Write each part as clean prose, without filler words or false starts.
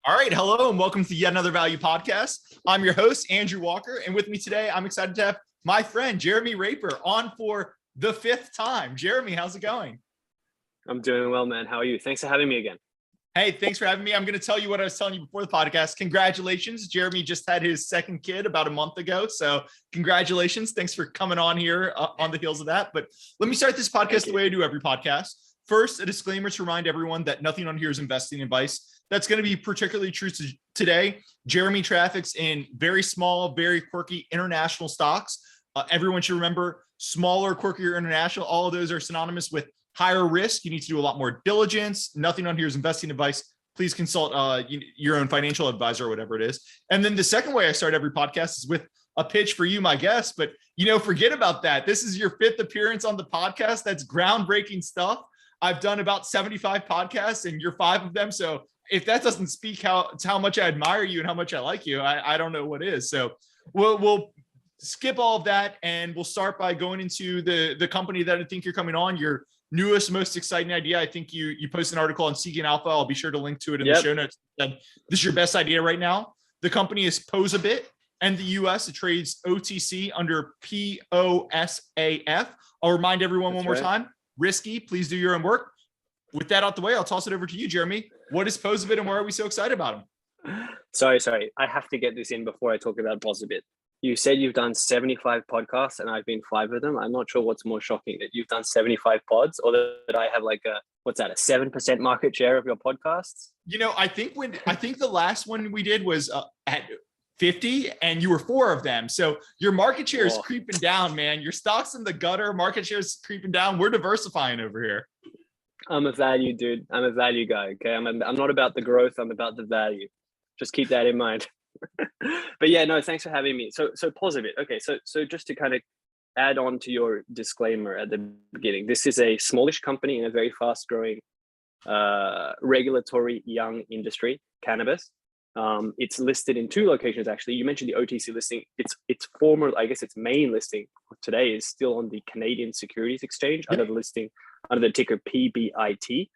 All right, hello and welcome to yet another Value Podcast. I'm your host, Andrew Walker, and with me today, I'm excited to have my friend, Jeremy Raper, on for the fifth time. Jeremy, how's it going? I'm doing well, man. How are you? Thanks for having me again. Hey, thanks for having me. I'm going to tell you what I was telling you before the podcast. Congratulations. Jeremy just had his second kid about a month ago. So congratulations. Thanks for coming on here on the heels of that. But let me start this podcast the way I do every podcast. First, a disclaimer to remind everyone that nothing on here is investing advice. That's going to be particularly true today. Jeremy traffics in very small, very quirky international stocks. Everyone should remember smaller, quirkier international. All of those are synonymous with higher risk. You need to do a lot more diligence. Nothing on here is investing advice. Please consult your own financial advisor or whatever it is. And then the second way I start every podcast is with a pitch for you, my guest. But, forget about that. This is your fifth appearance on the podcast. That's groundbreaking stuff. I've done about 75 podcasts and you're five of them. So if that doesn't speak how much I admire you and how much I like you, I don't know what is. So we'll skip all of that and we'll start by going into the company that I think you're coming on, your newest, most exciting idea. I think you posted an article on Seeking Alpha. I'll be sure to link to it in the show notes. This is your best idea right now. The company is POSaBIT, and the US, it trades OTC under POSAF. I'll remind everyone one more time, risky, please do your own work. With that out the way, I'll toss it over to you, Jeremy. What is POSaBIT and why are we so excited about them? Sorry. I have to get this in before I talk about POSaBIT. You said you've done 75 podcasts and I've been five of them. I'm not sure what's more shocking, that you've done 75 pods or that I have like a 7% market share of your podcasts? I think the last one we did was at 50 and you were four of them. So your market share is creeping down, man. Your stock's in the gutter, market share is creeping down. We're diversifying over here. I'm a value dude. I'm a value guy. Okay. I'm not about the growth. I'm about the value. Just keep that in mind. But yeah, no, thanks for having me. So POSaBIT. Okay. So just to kind of add on to your disclaimer at the beginning, this is a smallish company in a very fast growing, regulatory young industry, cannabis. It's listed in two locations, actually. You mentioned the OTC listing. Its former, I guess its main listing today is still on the Canadian Securities Exchange under the ticker PBIT.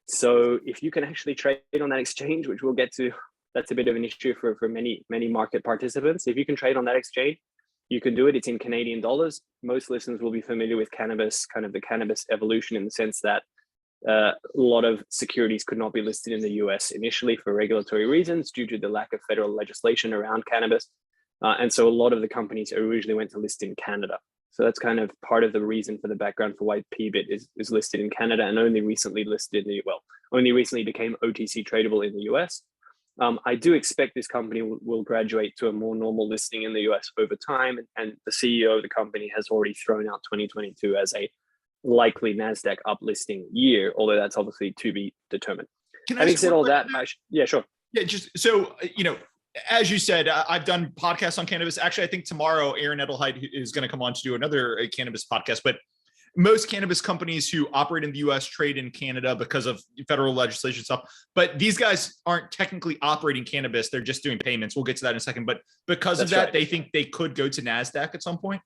So if you can actually trade on that exchange, which we'll get to, that's a bit of an issue for many market participants. If you can trade on that exchange, you can do it. It's in Canadian dollars. Most listeners will be familiar with cannabis, kind of the cannabis evolution, in the sense that a lot of securities could not be listed in the US initially for regulatory reasons due to the lack of federal legislation around cannabis. And so a lot of the companies originally went to list in Canada. So that's kind of part of the reason for the background for why PBIT is listed in Canada and only recently became OTC tradable in the US. I do expect this company will graduate to a more normal listing in the US over time. And the CEO of the company has already thrown out 2022 as a likely NASDAQ uplisting year, although that's obviously to be determined. Having said all that, yeah, sure. Yeah, just so, as you said, I've done podcasts on cannabis. Actually, I think tomorrow Aaron Edelheit is going to come on to do another cannabis podcast. But most cannabis companies who operate in the US trade in Canada because of federal legislation stuff. But these guys aren't technically operating cannabis. They're just doing payments. We'll get to that in a second. But because of that, they think they could go to NASDAQ at some point.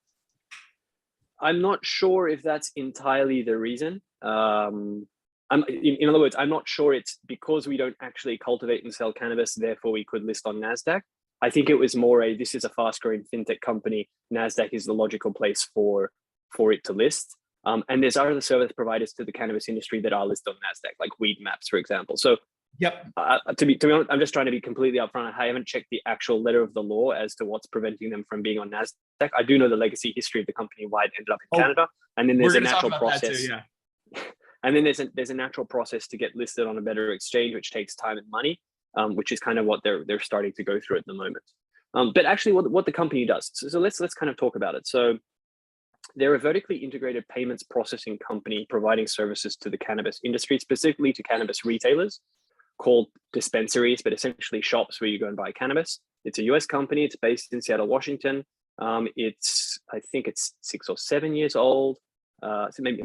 I'm not sure if that's entirely the reason. In other words, I'm not sure it's because we don't actually cultivate and sell cannabis, therefore we could list on NASDAQ. I think it was more this is a fast growing fintech company. NASDAQ is the logical place for it to list. And there's other service providers to the cannabis industry that are listed on NASDAQ, like Weedmaps, for example. So yep. To be honest, I'm just trying to be completely upfront. I haven't checked the actual letter of the law as to what's preventing them from being on NASDAQ. I do know the legacy history of the company, why it ended up in Canada. And then there's a natural process. Too, yeah. And then there's a natural process to get listed on a better exchange, which takes time and money, which is kind of what they're starting to go through at the moment. But actually what the company does. So let's kind of talk about it. So they're a vertically integrated payments processing company providing services to the cannabis industry, specifically to cannabis retailers called dispensaries, but essentially shops where you go and buy cannabis. It's a US company. It's based in Seattle, Washington. I think it's 6 or 7 years old. Maybe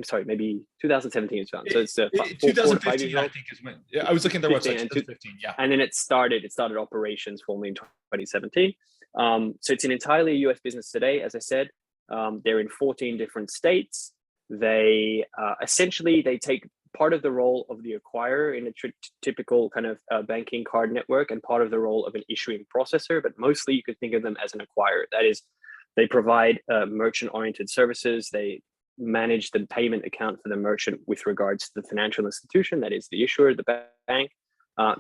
2017 is found. So it's 2015, I think is when I was looking at their website. 2015, yeah. And then it started operations formally in 2017. So it's an entirely US business today. As I said, they're in 14 different states. They essentially they take part of the role of the acquirer in a typical kind of banking card network, and part of the role of an issuing processor. But mostly you could think of them as an acquirer. That is, they provide merchant-oriented services. They manage the payment account for the merchant with regards to the financial institution, that is the issuer, the bank.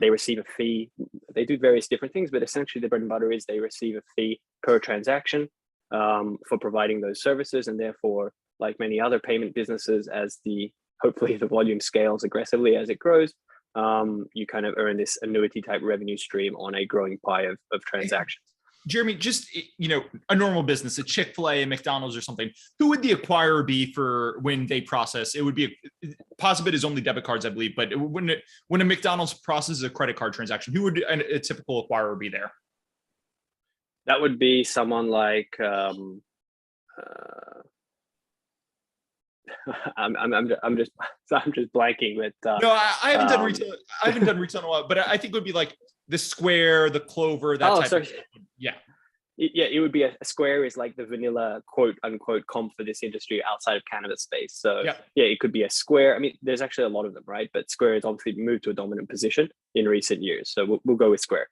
They receive a fee. They do various different things, but essentially the bread and butter is they receive a fee per transaction for providing those services. And therefore, like many other payment businesses, as hopefully the volume scales aggressively as it grows, you kind of earn this annuity type revenue stream on a growing pie of transactions. Jeremy, just, a normal business, a Chick-fil-A, a McDonald's or something, who would the acquirer be for when they process? It would be, POSaBIT is only debit cards, I believe, but when a McDonald's processes a credit card transaction, who would a typical acquirer be there? That would be someone like, I'm just blanking, but no, I haven't done retail. I haven't done retail in a while, but I think it would be like the Square, the Clover, that type of thing. Yeah. It would be a Square is like the vanilla quote unquote comp for this industry outside of cannabis space. So yeah, it could be a Square. I mean, there's actually a lot of them, right? But Square has obviously moved to a dominant position in recent years. So we'll go with Square.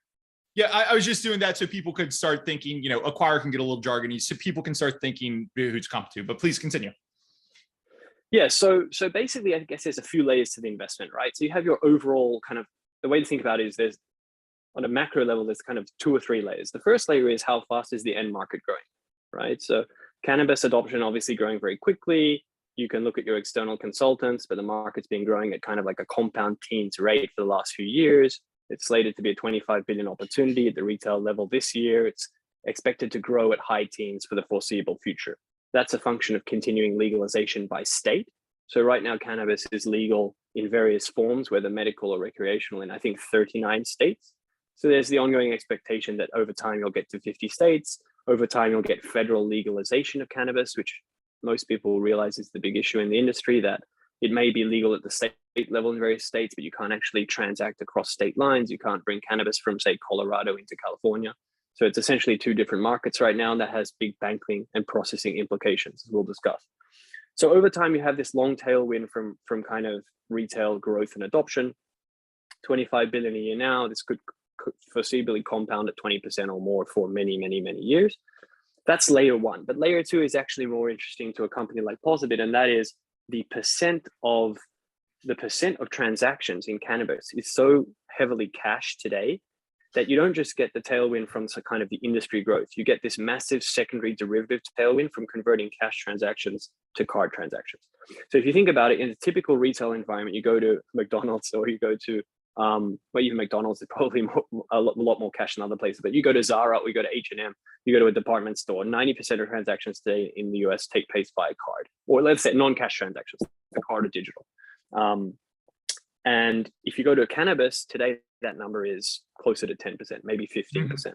Yeah, I was just doing that so people could start thinking, acquire can get a little jargony, so people can start thinking who's comp to, but please continue. Yeah, so basically, I guess there's a few layers to the investment, right? So you have your overall kind of, the way to think about it is there's, on a macro level, there's kind of 2 or 3 layers. The first layer is how fast is the end market growing, right? So cannabis adoption obviously growing very quickly. You can look at your external consultants, but the market's been growing at kind of like a compound teens rate for the last few years. It's slated to be a 25 billion opportunity at the retail level this year. It's expected to grow at high teens for the foreseeable future. That's a function of continuing legalization by state. So right now, cannabis is legal in various forms, whether medical or recreational, in I think 39 states. So there's the ongoing expectation that over time you'll get to 50 states. Over time, you'll get federal legalization of cannabis, which most people realize is the big issue in the industry, that it may be legal at the state level in various states, but you can't actually transact across state lines. You can't bring cannabis from, say, Colorado into California. So it's essentially 2 different markets right now, and that has big banking and processing implications, as we'll discuss. So over time, you have this long tailwind from kind of retail growth and adoption. 25 billion a year now. This could foreseeably compound at 20% or more for many, many, many years. That's layer 1. But layer 2 is actually more interesting to a company like POSaBIT, and that is the percent of transactions in cannabis is so heavily cash today that you don't just get the tailwind from kind of the industry growth. You get this massive secondary derivative tailwind from converting cash transactions to card transactions. So if you think about it, in a typical retail environment, you go to McDonald's or you go to, well, even McDonald's is probably a lot more cash than other places, but you go to Zara or you go to H&M, you go to a department store, 90% of transactions today in the US take place by card, or let's say non-cash transactions, card or digital. And if you go to cannabis today, that number is closer to 10%, maybe 15%. Mm-hmm.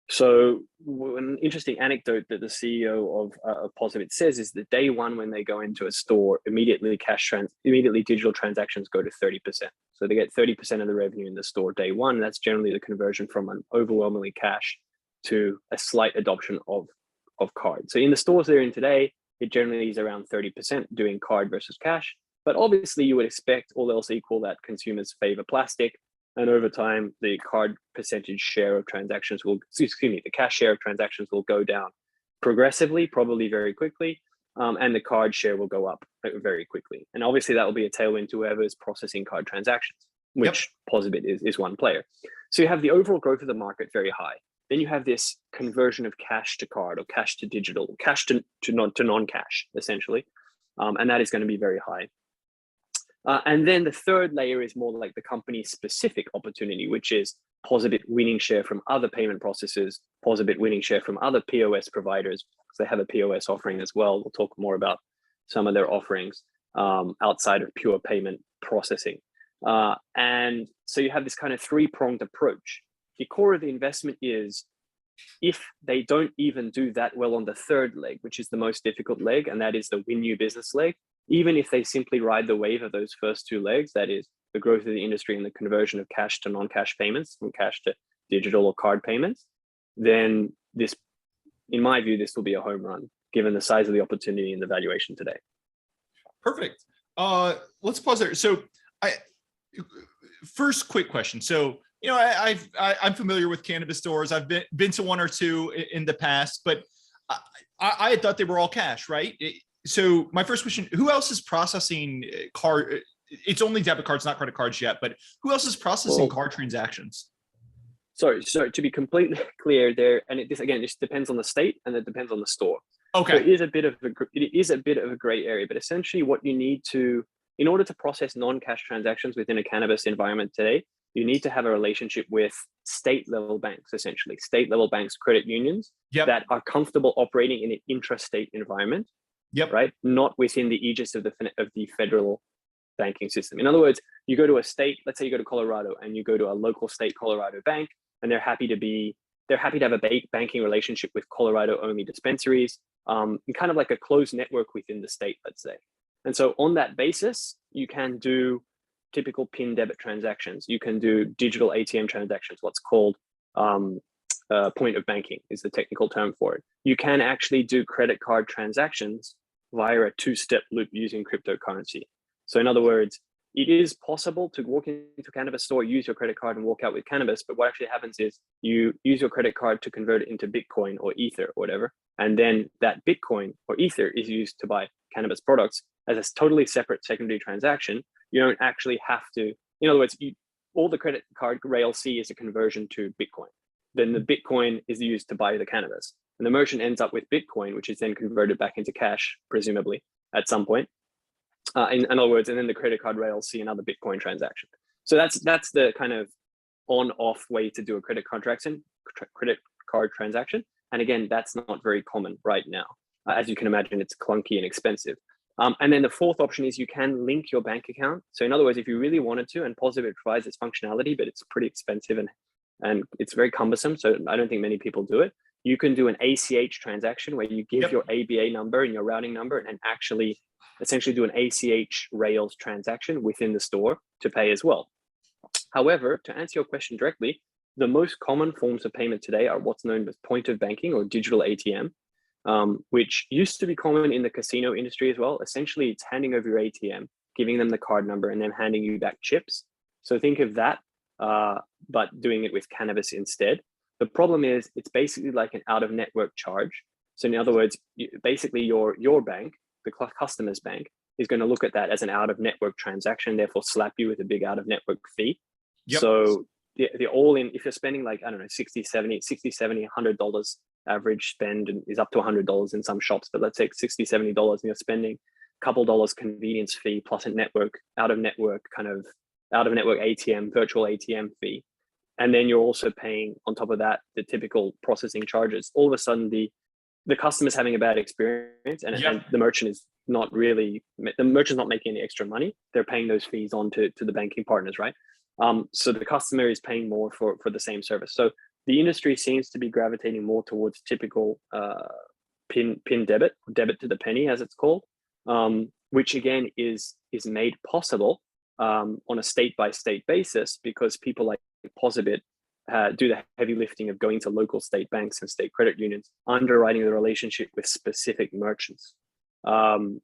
So an interesting anecdote that the CEO of POSaBIT says is that day one, when they go into a store, immediately digital transactions go to 30%. So they get 30% of the revenue in the store day one. That's generally the conversion from an overwhelmingly cash to a slight adoption of card. So in the stores they're in today, it generally is around 30% doing card versus cash. But obviously you would expect, all else equal, that consumers favor plastic. And over time, the card percentage share of transactions the cash share of transactions will go down progressively, probably very quickly. And the card share will go up very quickly. And obviously that will be a tailwind to whoever is processing card transactions, which POSaBIT is one player. So you have the overall growth of the market very high. Then you have this conversion of cash to card or cash to digital, cash to non-cash, essentially. And that is going to be very high. And then the third layer is more like the company-specific opportunity, which is POSaBIT winning share from other payment processors, POSaBIT winning share from other POS providers, because they have a POS offering as well. We'll talk more about some of their offerings outside of pure payment processing. And so you have this kind of 3-pronged approach. The core of the investment is, if they don't even do that well on the third leg, which is the most difficult leg, and that is the win new business leg, even if they simply ride the wave of those first 2 legs, that is the growth of the industry and the conversion of cash to non-cash payments, from cash to digital or card payments, then this, in my view, this will be a home run, given the size of the opportunity and the valuation today. Perfect. Let's pause there. So I first quick question. So, I'm familiar with cannabis stores. I've been to one or two in the past, but I had thought they were all cash, right? So my first question, who else is processing card? It's only debit cards, not credit cards yet, but who else is processing card transactions? So to be completely clear there, and this depends on the state and it depends on the store. Okay. So it is a bit of a gray area, but essentially what you need to, in order to process non-cash transactions within a cannabis environment today, you need to have a relationship with state level banks, essentially state level banks, credit unions that are comfortable operating in an intrastate environment, right? Not within the aegis of the federal banking system. In other words, you go to a state, let's say you go to Colorado and you go to a local state Colorado bank, and they're happy to have a banking relationship with Colorado only dispensaries, and kind of like a closed network within the state, let's say. And so on that basis, you can do typical PIN debit transactions. You can do digital ATM transactions, what's called point of banking is the technical term for it. You can actually do credit card transactions via a two-step loop using cryptocurrency. So in other words, it is possible to walk into a cannabis store, use your credit card and walk out with cannabis. But what actually happens is you use your credit card to convert it into Bitcoin or Ether or whatever. And then that Bitcoin or Ether is used to buy cannabis products as a totally separate secondary transaction. You don't actually have to, in other words, all the credit card rails see is a conversion to Bitcoin. Then the Bitcoin is used to buy the cannabis. And the merchant ends up with Bitcoin, which is then converted back into cash, presumably, at some point. In other words, and then the credit card rails see another Bitcoin transaction. So that's the kind of on-off way to do a credit card transaction. And again, that's not very common right now. As you can imagine, it's clunky and expensive. And then the fourth option is you can link your bank account. So in other words, if you really wanted to, and POSaBIT provides this functionality, but it's pretty expensive and it's very cumbersome, so I don't think many people do it. You can do an ACH transaction where you give your ABA number and your routing number and actually essentially do an ACH rails transaction within the store to pay as well. However, to answer your question directly, the most common forms of payment today are what's known as point of banking or digital ATM, which used to be common in the casino industry as well. Essentially, it's handing over your ATM, giving them the card number, and then handing you back chips. So think of that, but doing it with cannabis instead. The problem is it's basically like an out-of-network charge. So in other words, basically your bank, the customer's bank, is going to look at that as an out-of-network transaction, therefore slap you with a big out-of-network fee. So the all-in, if you're spending like, I don't know, $60, $70, $100 average spend, and is up to $100 in some shops, but let's say $60, $70, and you're spending a couple dollars convenience fee plus a out-of-network ATM, virtual ATM fee. And then you're also paying on top of that, the typical processing charges. All of a sudden the customer's having a bad experience and the merchant's not making any extra money. They're paying those fees on to the banking partners, right? So the customer is paying more for the same service. So the industry seems to be gravitating more towards typical PIN debit to the penny, as it's called, which again is made possible on a state-by-state basis because people like POSaBIT do the heavy lifting of going to local state banks and state credit unions, underwriting the relationship with specific merchants, and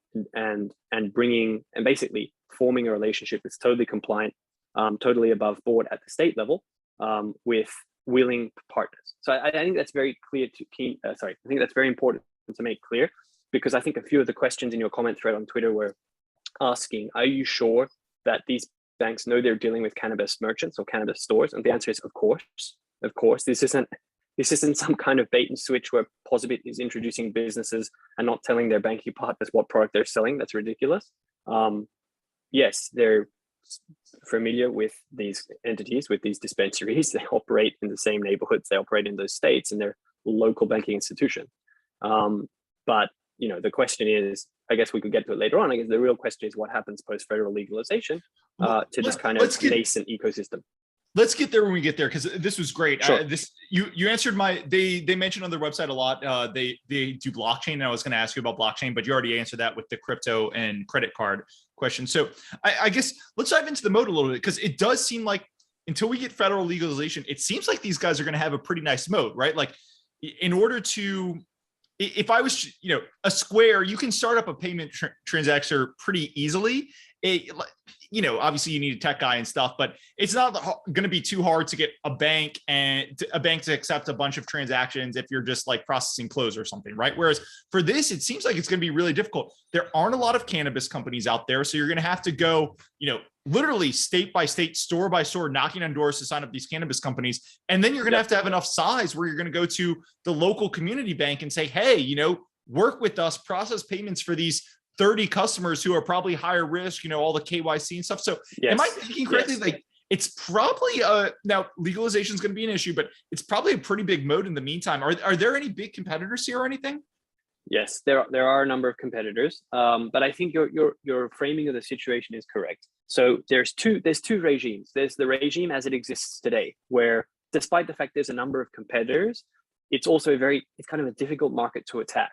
basically forming a relationship that's totally compliant, totally above board at the state level, with willing partners. So I think that's very clear I think that's very important to make clear, because I think a few of the questions in your comment thread on Twitter were asking, are you sure that these banks know they're dealing with cannabis merchants or cannabis stores? And the answer is, of course. This isn't some kind of bait and switch where POSaBIT is introducing businesses and not telling their banking partners what product they're selling. That's ridiculous. Yes, they're familiar with these entities, with these dispensaries. They operate in the same neighborhoods, they operate in those states, and they're local banking institution. But the question is, I guess we could get to it later on. I guess the real question is what happens post-federal legalization to this kind of nascent ecosystem. Let's get there when we get there, because this was great. Sure. You answered they mentioned on their website a lot. They do blockchain, and I was going to ask you about blockchain, but you already answered that with the crypto and credit card question. So I guess let's dive into the moat a little bit, because it does seem like until we get federal legalization, it seems like these guys are going to have a pretty nice moat, right? Like in order to, if I was, a Square, you can start up a payment transaction pretty easily. Obviously you need a tech guy and stuff, but it's not going to be too hard to get a bank to accept a bunch of transactions if you're just like processing close or something, right? Whereas for this, it seems like it's going to be really difficult. There aren't a lot of cannabis companies out there. So you're going to have to go, literally state by state, store by store, knocking on doors to sign up these cannabis companies. And then you're going to have enough size where you're going to go to the local community bank and say, hey, work with us, process payments for these 30 customers who are probably higher risk, all the KYC and stuff. So am I thinking correctly? Yes. Like it's probably now legalization is going to be an issue, but it's probably a pretty big moat in the meantime. Are there any big competitors here or anything? Yes, there are a number of competitors, but I think your framing of the situation is correct. So there's two regimes. There's the regime as it exists today, where despite the fact there's a number of competitors, it's also it's kind of a difficult market to attack.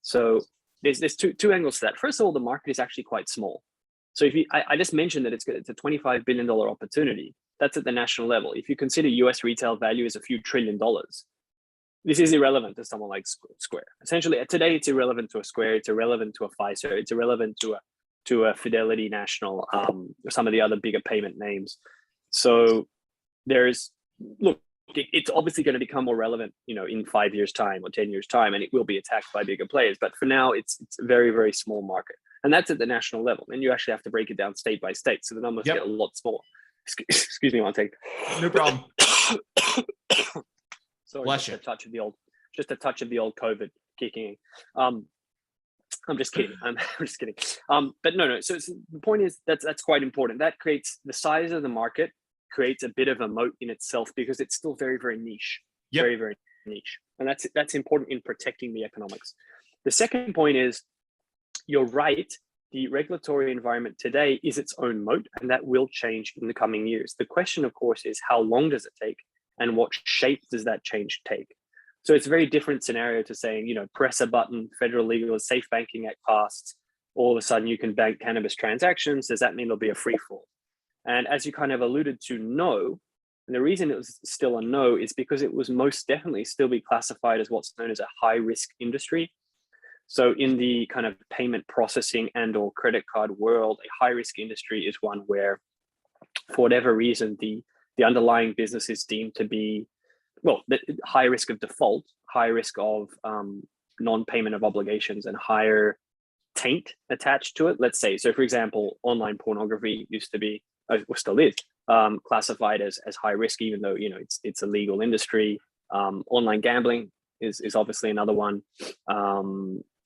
So there's two angles to that. First of all, the market is actually quite small. So if I just mentioned that it's a $25 billion opportunity. That's at the national level. If you consider US retail value as a few $1 trillion, this is irrelevant to someone like Square. Essentially, today it's irrelevant to a Square, it's irrelevant to a Pfizer, it's irrelevant to a Fidelity National, or some of the other bigger payment names. So it's obviously going to become more relevant, in 5 years' time or 10 years' time, and it will be attacked by bigger players. But for now, it's a very, very small market, and that's at the national level. And you actually have to break it down state by state, so the numbers get a lot smaller. Excuse me one second. No problem. Sorry, just a touch of the old COVID kicking in. I'm just kidding. I'm just kidding. But no. So the point is that's quite important. That creates the size of the market, creates a bit of a moat in itself because it's still very, very niche. Very, very niche. And that's important in protecting the economics. The second point is, you're right, the regulatory environment today is its own moat, and that will change in the coming years. The question, of course, is how long does it take and what shape does that change take? So it's a very different scenario to saying, press a button, federal legal safe banking act passed, all of a sudden you can bank cannabis transactions. Does that mean there'll be a free fall? And as you kind of alluded to, no. And the reason it was still a no is because it was most definitely still be classified as what's known as a high risk industry. So in the kind of payment processing and or credit card world, a high risk industry is one where, for whatever reason, the underlying business is deemed to be, the high risk of default, high risk of non-payment of obligations, and higher taint attached to it. Let's say, so for example, online pornography used to be, or still is, classified as high risk, even though it's a legal industry. Online gambling is obviously another one.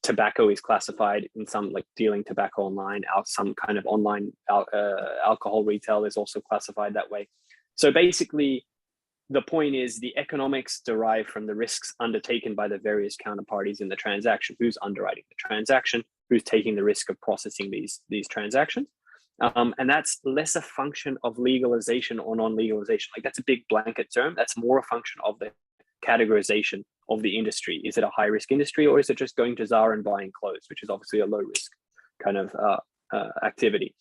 Tobacco is classified in some, like dealing tobacco online. Some kind of online alcohol retail is also classified that way. So basically, the point is the economics derive from the risks undertaken by the various counterparties in the transaction. Who's underwriting the transaction? Who's taking the risk of processing these transactions? And that's less a function of legalization or non-legalization. Like, that's a big blanket term. That's more a function of the categorization of the industry. Is it a high risk industry, or is it just going to Zara and buying clothes, which is obviously a low risk kind of activity?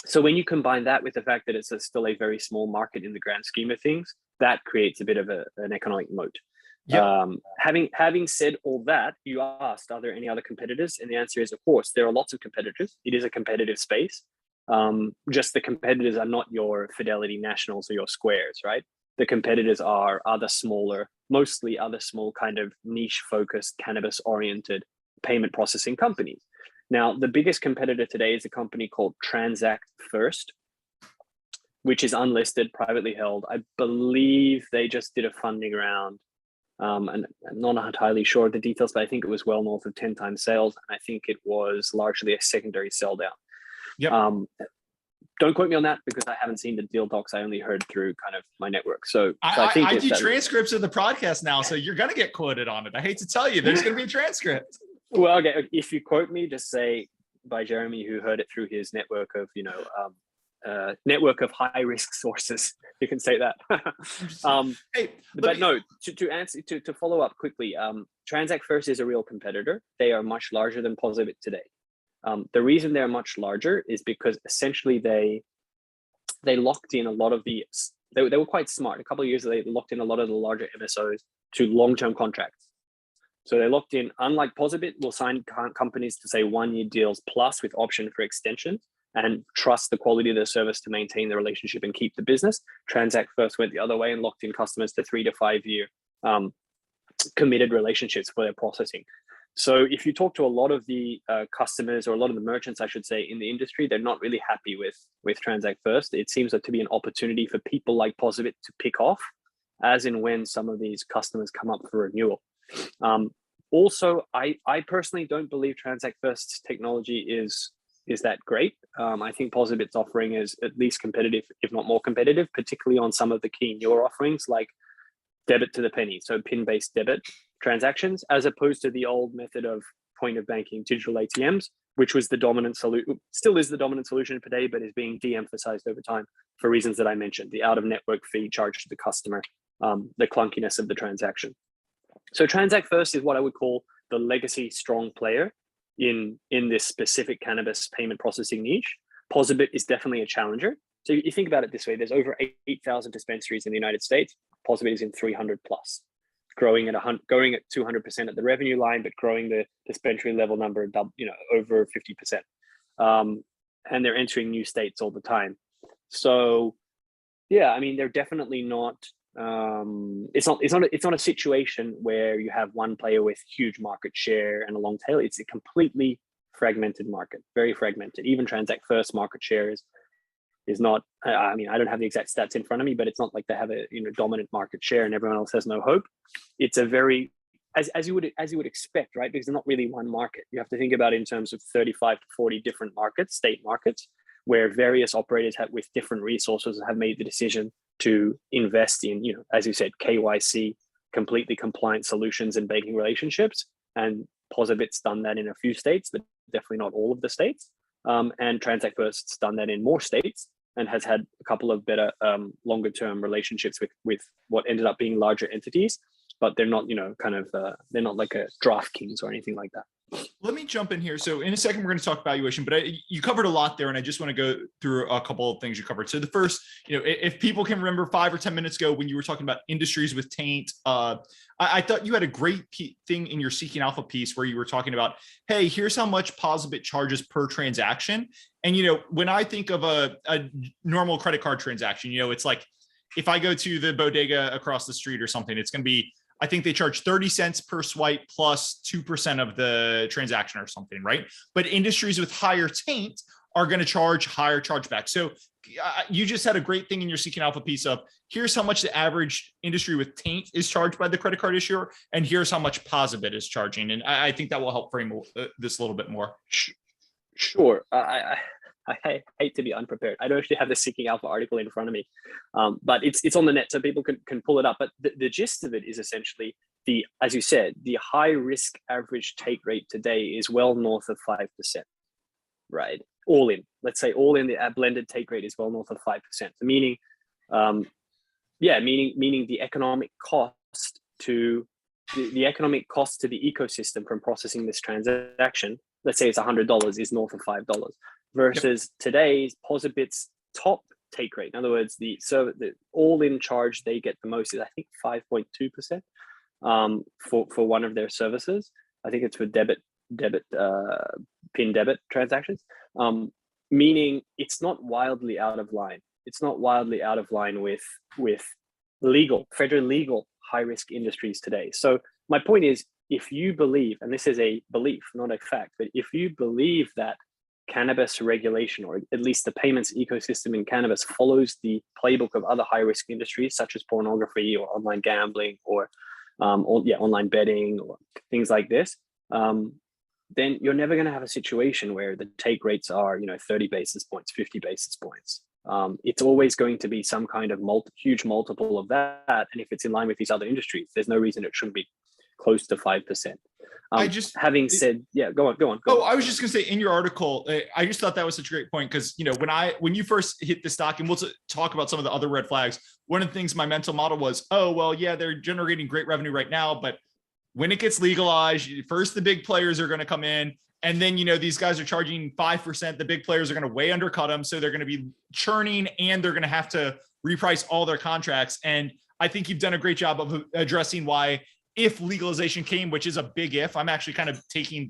So when you combine that with the fact that it's still a very small market in the grand scheme of things, that creates a bit of an economic moat. Yep. Having said all that, you asked, are there any other competitors? And the answer is, of course, there are lots of competitors. It is a competitive space. Just the competitors are not your Fidelity Nationals or your Squares, right? The competitors are mostly other small kind of niche focused cannabis oriented payment processing companies. Now, the biggest competitor today is a company called Transact First, which is unlisted, privately held. I believe they just did a funding round. And I'm not entirely sure of the details, but I think it was well north of 10 times sales. And I think it was largely a secondary sell down. Yep. Don't quote me on that because I haven't seen the deal docs. I only heard through kind of my network. So I think I do transcripts of the podcast now, so you're going to get quoted on it. I hate to tell you, there's going to be a transcript. Well, okay. If you quote me, just say by Jeremy, who heard it through his network of, network of high risk sources. You can say that. To follow up quickly, Transact First is a real competitor. They are much larger than POSaBIT today. The reason they're much larger is because essentially they locked in a lot of they were quite smart. A couple of years ago, they locked in a lot of the larger MSOs to long-term contracts. So they're locked in. Unlike POSaBIT, will sign companies to say 1-year deals plus with option for extension and trust the quality of their service to maintain the relationship and keep the business. Transact First went the other way and locked in customers to 3 to 5 year committed relationships for their processing. So if you talk to a lot of the customers, or a lot of the merchants, I should say, in the industry, they're not really happy with Transact First. It seems to be an opportunity for people like POSaBIT to pick off as and when some of these customers come up for renewal. Also, I personally don't believe Transact First's technology is that great. I think POSaBIT's offering is at least competitive, if not more competitive, particularly on some of the key newer offerings like debit to the penny, so PIN-based debit transactions, as opposed to the old method of point of banking digital ATMs, which was the dominant solution, still is the dominant solution today, but is being de-emphasized over time for reasons that I mentioned: the out-of-network fee charged to the customer, the clunkiness of the transaction. So Transact First is what I would call the legacy strong player in this specific cannabis payment processing niche. POSaBIT is definitely a challenger. So you think about it this way: there's over 8,000 dispensaries in the United States. POSaBIT is in 300 plus, growing at 200% at the revenue line, but growing the dispensary level number, over 50%. And they're entering new states all the time. So yeah, I mean, they're definitely not. It's not a situation where you have one player with huge market share and a long tail. It's a completely fragmented market, very fragmented. Even Transact First market share is not. I mean, I don't have the exact stats in front of me, but it's not like they have a dominant market share and everyone else has no hope. It's a very as you would expect, right? Because they're not really one market. You have to think about it in terms of 35 to 40 different markets, state markets, where various operators with different resources have made the decision to invest in, as you said, KYC, completely compliant solutions and banking relationships. And POSaBIT's done that in a few states, but definitely not all of the states. And Transact First's done that in more states and has had a couple of better longer term relationships with what ended up being larger entities, but they're not, they're not like a DraftKings or anything like that. Let me jump in here. So in a second, we're going to talk valuation, but you covered a lot there, and I just want to go through a couple of things you covered. So the first, if people can remember 5 or 10 minutes ago when you were talking about industries with taint, I thought you had a great thing in your Seeking Alpha piece where you were talking about, hey, here's how much POSaBIT charges per transaction. And, when I think of a normal credit card transaction, it's like if I go to the bodega across the street or something, it's going to be, I think they charge 30 cents per swipe plus 2% of the transaction or something, right? But industries with higher taint are going to charge higher chargeback. So you just had a great thing in your Seeking Alpha piece of, here's how much the average industry with taint is charged by the credit card issuer, and here's how much POSaBIT is charging. And I think that will help frame this a little bit more. Sure. I hate to be unprepared. I don't actually have the Seeking Alpha article in front of me, but it's on the net, so people can pull it up. But the gist of it is essentially as you said, the high risk average take rate today is well north of 5%, right? All in, let's say all in, the blended take rate is well north of 5%. Meaning the economic cost to the economic cost to the ecosystem from processing this transaction, let's say it's $100, is north of $5. Versus today's POSaBIT's top take rate. In other words, the all-in charge they get the most is, I think, 5.2% for one of their services. I think it's for PIN debit transactions. Meaning it's not wildly out of line. It's not wildly out of line with federal legal high-risk industries today. So my point is, if you believe, and this is a belief, not a fact, but if you believe that cannabis regulation, or at least the payments ecosystem in cannabis, follows the playbook of other high-risk industries such as pornography or online gambling or online betting or things like this, then you're never going to have a situation where the take rates are 30 basis points, 50 basis points. It's always going to be some kind of huge multiple of that, and if it's in line with these other industries, there's no reason it shouldn't be close to 5%. Having said, go on. I was just going to say, in your article, I just thought that was such a great point, because when you first hit the stock, and we'll talk about some of the other red flags, one of the things my mental model was, they're generating great revenue right now, but when it gets legalized, first the big players are going to come in, and then these guys are charging 5%. The big players are going to way undercut them, so they're going to be churning, and they're going to have to reprice all their contracts. And I think you've done a great job of addressing why if legalization came, which is a big if. I'm actually kind of taking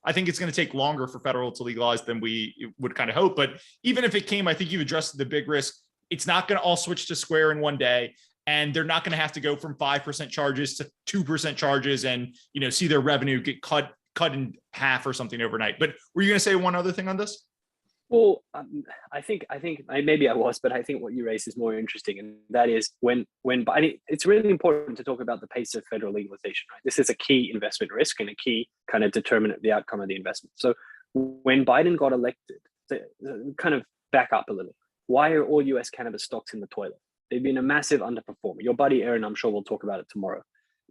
I think it's going to take longer for federal to legalize than we would kind of hope. But even if it came, I think you've addressed the big risk. It's not going to all switch to Square in one day. And they're not going to have to go from 5% charges to 2% charges and, see their revenue get cut in half or something overnight. But were you going to say one other thing on this? Well, I think maybe I was, but I think what you raised is more interesting, and that is when Biden. It's really important to talk about the pace of federal legalization. Right, this is a key investment risk and a key kind of determinant of the outcome of the investment. So when Biden got elected, to kind of back up a little, why are all U.S. cannabis stocks in the toilet? They've been a massive underperformer. Your buddy Aaron, I'm sure we'll talk about it tomorrow.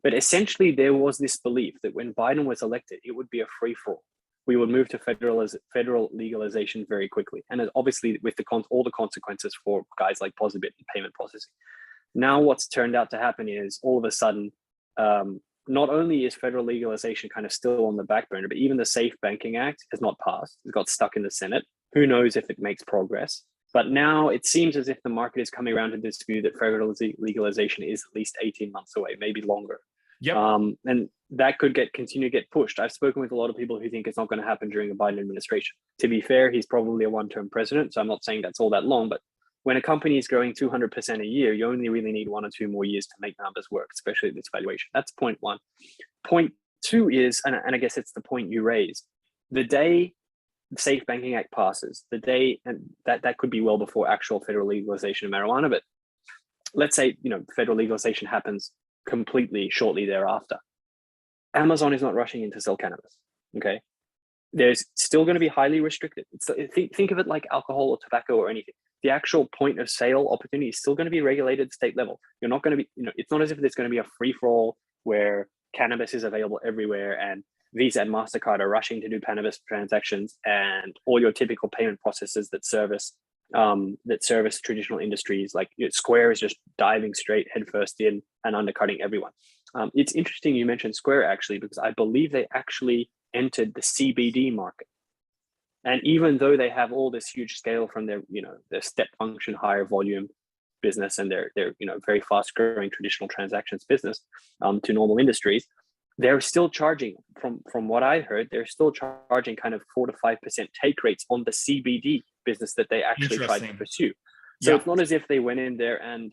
But essentially, there was this belief that when Biden was elected, it would be a free for all. We would move to federal legalization very quickly, and obviously with all the consequences for guys like POSaBIT and payment processing. Now, what's turned out to happen is all of a sudden, not only is federal legalization kind of still on the back burner, but even the Safe Banking Act has not passed. It got stuck in the Senate. Who knows if it makes progress? But now it seems as if the market is coming around to this view that federal legalization is at least 18 months away, maybe longer. Yep. And that could continue to get pushed. I've spoken with a lot of people who think it's not going to happen during a Biden administration. To be fair, he's probably a one-term president, so I'm not saying that's all that long. But when a company is growing 200% a year, you only really need 1 or 2 more years to make numbers work, especially at this valuation. That's point one. Point two is, and I guess it's the point you raised, the day the Safe Banking Act passes, the day, and that could be well before actual federal legalization of marijuana, but let's say federal legalization happens completely shortly thereafter. Amazon is not rushing in to sell cannabis. Okay, there's still going to be highly restricted. Think of it like alcohol or tobacco or anything. The actual point of sale opportunity is still going to be regulated at state level. You're not going to be, it's not as if there's going to be a free for all where cannabis is available everywhere and Visa and MasterCard are rushing to do cannabis transactions and all your typical payment processes that service traditional industries like Square is just diving straight headfirst in and undercutting everyone. It's interesting you mentioned Square actually, because I believe they actually entered the CBD market. And even though they have all this huge scale from their step function, higher volume business and their very fast growing traditional transactions business to normal industries, they're still charging from what I heard, they're still charging kind of 4 to 5% take rates on the CBD business that they actually tried to pursue. So It's not as if they went in there and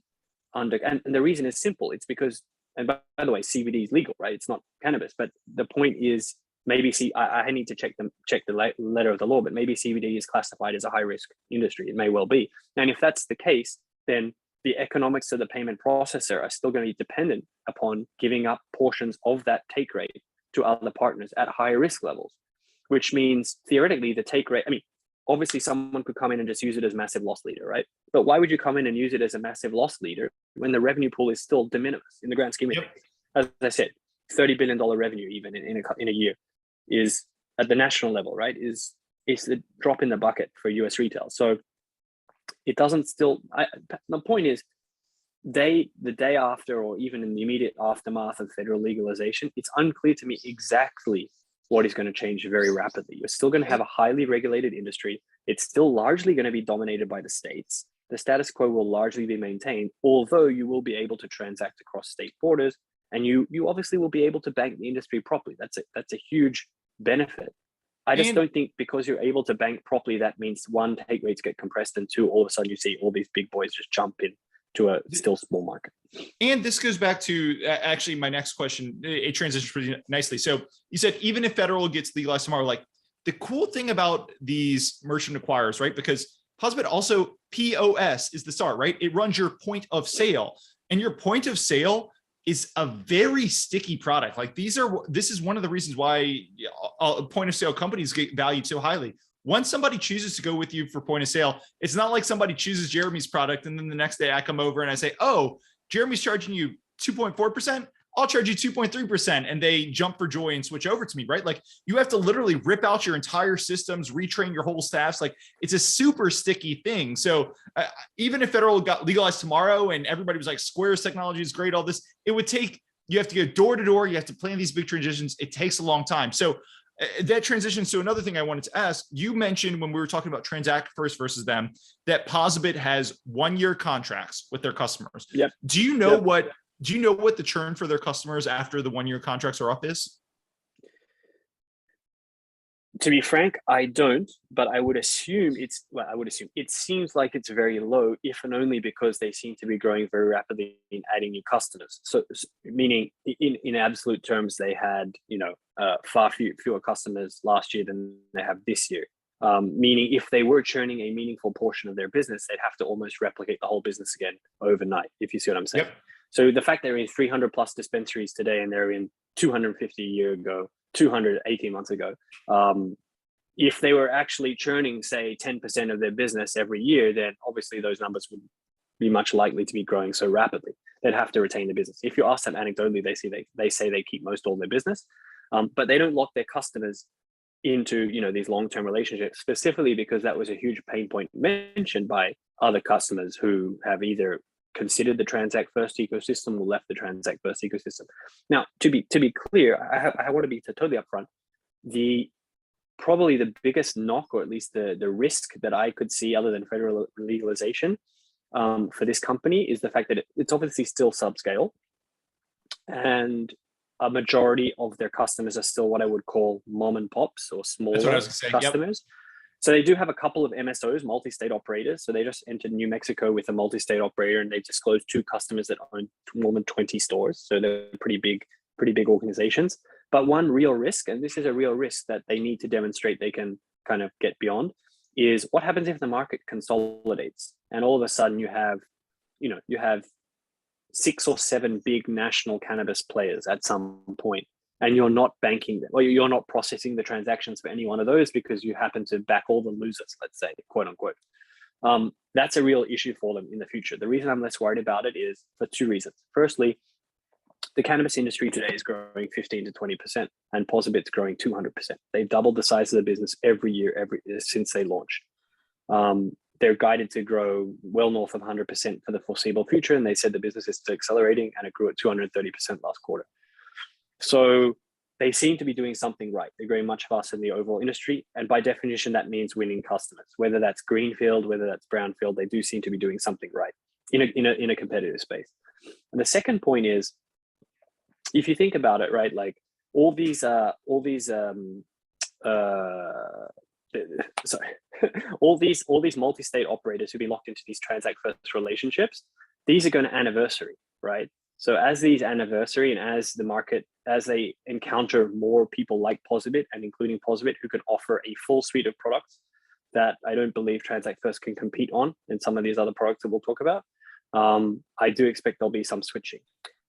the reason is simple. It's because, and by the way, CBD is legal, right? It's not cannabis, but the point is maybe I need to check the letter of the law, but maybe CBD is classified as a high risk industry. It may well be. And if that's the case, then the economics of the payment processor are still going to be dependent upon giving up portions of that take rate to other partners at higher risk levels, which means theoretically the take rate, obviously someone could come in and just use it as massive loss leader, right? But why would you come in and use it as a massive loss leader when the revenue pool is still de minimis in the grand scheme of things? As I said, $30 billion revenue even in a year is at the national level, right? Is the drop in the bucket for US retail. So it doesn't still, the point is the day after or even in the immediate aftermath of federal legalization, it's unclear to me exactly what is going to change very rapidly. You're still going to have a highly regulated industry. It's still largely going to be dominated by the states. The status quo will largely be maintained, although you will be able to transact across state borders, and you obviously will be able to bank the industry properly. That's a huge benefit. I just don't think because you're able to bank properly, that means 1, take rates get compressed, and 2, all of a sudden you see all these big boys just jump in to a still small market. And this goes back to actually my next question. It transitions pretty nicely. So you said even if federal gets legalized tomorrow, like the cool thing about these merchant acquirers, right? Because POSaBIT also POS is the start, right? It runs your point of sale, and your point of sale is a very sticky product. Like this is one of the reasons why point of sale companies get valued so highly. Once somebody chooses to go with you for point of sale, it's not like somebody chooses Jeremy's product and then the next day I come over and I say, oh, Jeremy's charging you 2.4%. I'll charge you 2.3%. And they jump for joy and switch over to me, right? Like you have to literally rip out your entire systems, retrain your whole staffs. Like it's a super sticky thing. So even if federal got legalized tomorrow and everybody was like, Square's technology is great, all this, it would take, you have to go door to door. You have to plan these big transitions. It takes a long time. So that transitions to another thing I wanted to ask. You mentioned when we were talking about transact first versus them, that POSaBIT has 1-year contracts with their customers. Yep. Do you know what Do you know what the churn for their customers after the 1-year contracts are up is? To be frank, I don't, but I would assume it seems like it's very low, if and only because they seem to be growing very rapidly in adding new customers. So meaning in absolute terms, they had, far fewer customers last year than they have this year. Meaning if they were churning a meaningful portion of their business, they'd have to almost replicate the whole business again overnight, if you see what I'm saying. Yep. So the fact they're in 300 plus dispensaries today and they're in 250 a year ago, 200 18 months ago, if they were actually churning, say, 10% of their business every year, then obviously those numbers would be much likely to be growing so rapidly. They'd have to retain the business. If you ask them anecdotally, they say they keep most all their business, but they don't lock their customers into these long-term relationships, specifically because that was a huge pain point mentioned by other customers who have either considered the transact first ecosystem or left the transact first ecosystem. Now, to be clear, I want to be totally upfront. Probably the biggest knock, or at least the risk that I could see, other than federal legalization, for this company, is the fact that it's obviously still subscale, and a majority of their customers are still what I would call mom and pops or smaller customers. Yep. So they do have a couple of MSOs, multi-state operators. So they just entered New Mexico with a multi-state operator, and they disclosed 2 customers that own more than 20 stores. So they're pretty big organizations. But one real risk, and this is a real risk that they need to demonstrate they can kind of get beyond, is what happens if the market consolidates and all of a sudden you have 6 or 7 big national cannabis players at some point, and you're not banking them, or you're not processing the transactions for any one of those because you happen to back all the losers, let's say, quote unquote. That's a real issue for them in the future. The reason I'm less worried about it is for 2 reasons. Firstly, the cannabis industry today is growing 15 to 20%, and POSaBIT's growing 200%. They've doubled the size of the business every year since they launched. They're guided to grow well north of 100% for the foreseeable future, and they said the business is still accelerating, and it grew at 230% last quarter. So they seem to be doing something right. They're growing much faster than the overall industry, and by definition, that means winning customers. Whether that's greenfield, whether that's brownfield, they do seem to be doing something right in a competitive space. And the second point is, if you think about it, right, like all these multi-state operators who be locked into these transact first relationships, these are going to anniversary, right? So as these anniversary, and as they encounter more people like POSaBIT, and including POSaBIT, who can offer a full suite of products that I don't believe transact first can compete on in some of these other products that we'll talk about, I do expect there'll be some switching.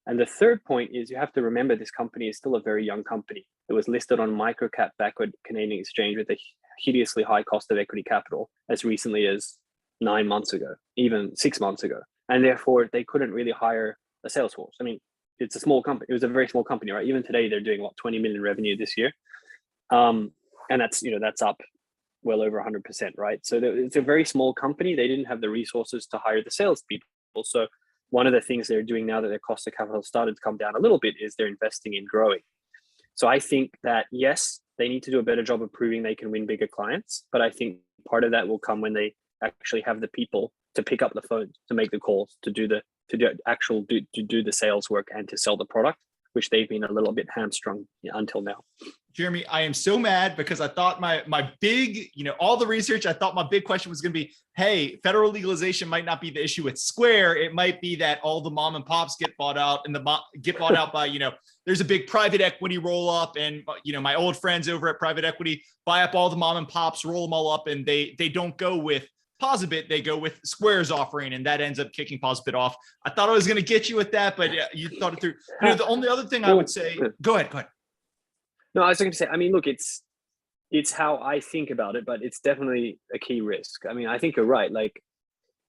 And the third point is, you have to remember this company is still a very young company. It was listed on microcap backward Canadian exchange with a hideously high cost of equity capital as recently as 9 months ago, even 6 months ago. And therefore they couldn't really hire a sales force. I mean, it's a small company. It was a very small company, right? Even today they're doing 20 million revenue this year. And that's up well over 100%, right? So it's a very small company. They didn't have the resources to hire the salespeople. So one of the things they're doing now that their cost of capital started to come down a little bit is they're investing in growing. So I think that, yes, they need to do a better job of proving they can win bigger clients. But I think part of that will come when they actually have the people to pick up the phone, to make the calls, to do the sales work, and to sell the product, which they've been a little bit hamstrung until now. Jeremy, I am so mad because I thought my big, all the research, I thought my big question was going to be, hey, federal legalization might not be the issue with Square. It might be that all the mom and pops get bought out, and get bought out by, there's a big private equity roll up, and, my old friends over at private equity buy up all the mom and pops, roll them all up, and they don't go with POSaBIT, they go with Square's offering, and that ends up kicking POSaBIT off. I thought I was going to get you with that, but you thought it through. The only other thing I would say, go ahead. No, I was going to say, I mean, look, it's how I think about it, but it's definitely a key risk. I mean, I think you're right. Like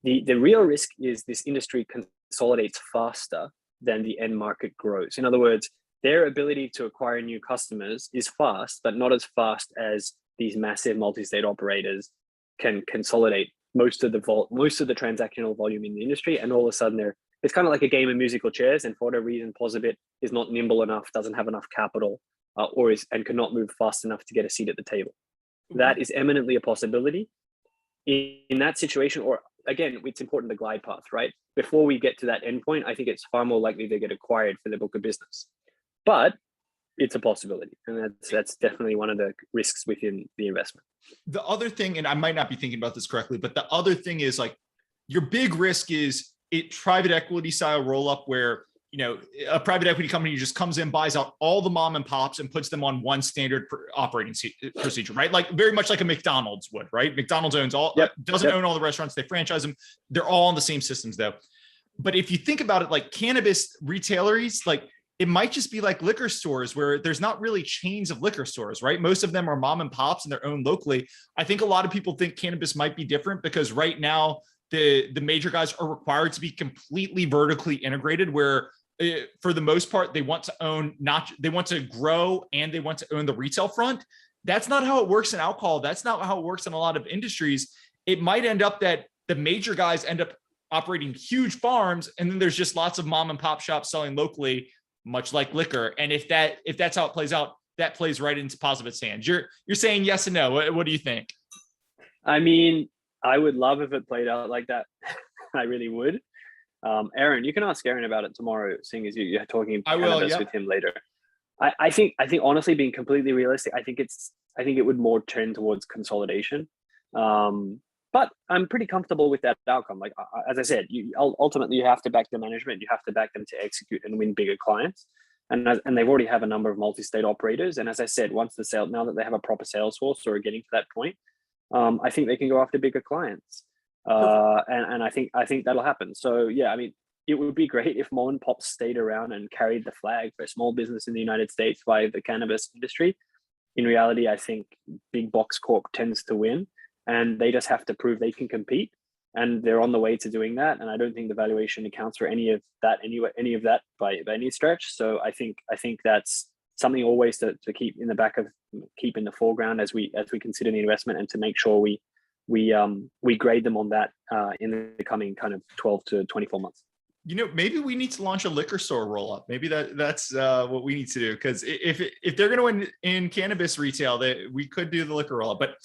the real risk is this industry consolidates faster than the end market grows. In other words, their ability to acquire new customers is fast, but not as fast as these massive multi-state operators can consolidate most of the transactional volume in the industry. And all of a sudden it's kind of like a game of musical chairs. And for whatever reason, POSaBIT is not nimble enough, doesn't have enough capital, and cannot move fast enough to get a seat at the table. That is eminently a possibility. In that situation, or again, it's important the glide path, right? Before we get to that endpoint, I think it's far more likely they get acquired for their book of business. But it's a possibility, and that's definitely one of the risks within the investment. The other thing, and I might not be thinking about this correctly, but the other thing is like your big risk is private equity style roll up where, you know, a private equity company just comes in, buys out all the mom and pops and puts them on one standard operating procedure, right? Like very much like a McDonald's would, right? McDonald's owns all, doesn't own all the restaurants, they franchise them. They're all on the same systems though. But if you think about it, like cannabis retaileries, like it might just be like liquor stores where there's not really chains of liquor stores, right? Most of them are mom and pops and they're owned locally. I think a lot of people think cannabis might be different because right now the major guys are required to be completely vertically integrated where for the most part, they want to own, they want to grow and they want to own the retail front. That's not how it works in alcohol. That's not how it works in a lot of industries. It might end up that the major guys end up operating huge farms and then there's just lots of mom and pop shops selling locally, much like liquor. And if that's how it plays out, that plays right into POSaBIT's hands. You're saying yes and no. What do you think? I mean, I would love if it played out like that. I really would. Aaron, you can ask Aaron about it tomorrow, seeing as you're talking cannabis with him later. I think honestly, being completely realistic, I think it would more turn towards consolidation. But I'm pretty comfortable with that outcome. Like as I said, ultimately you have to back the management, you have to back them to execute and win bigger clients. And they've already have a number of multi-state operators. And as I said, now that they have a proper sales force or are getting to that point, I think they can go after bigger clients. And I think that'll happen. So yeah, I mean, it would be great if mom and pops stayed around and carried the flag for small business in the United States via the cannabis industry. In reality, I think big box corp tends to win, and they just have to prove they can compete, and they're on the way to doing that. And I don't think the valuation accounts for any of that by any stretch. So I think that's something always to keep in the foreground as we consider the investment, and to make sure we grade them on that in the coming kind of 12 to 24 months. You know, maybe we need to launch a liquor store roll up. Maybe that's what we need to do. Because if they're going to win in cannabis retail, we could do the liquor roll up. But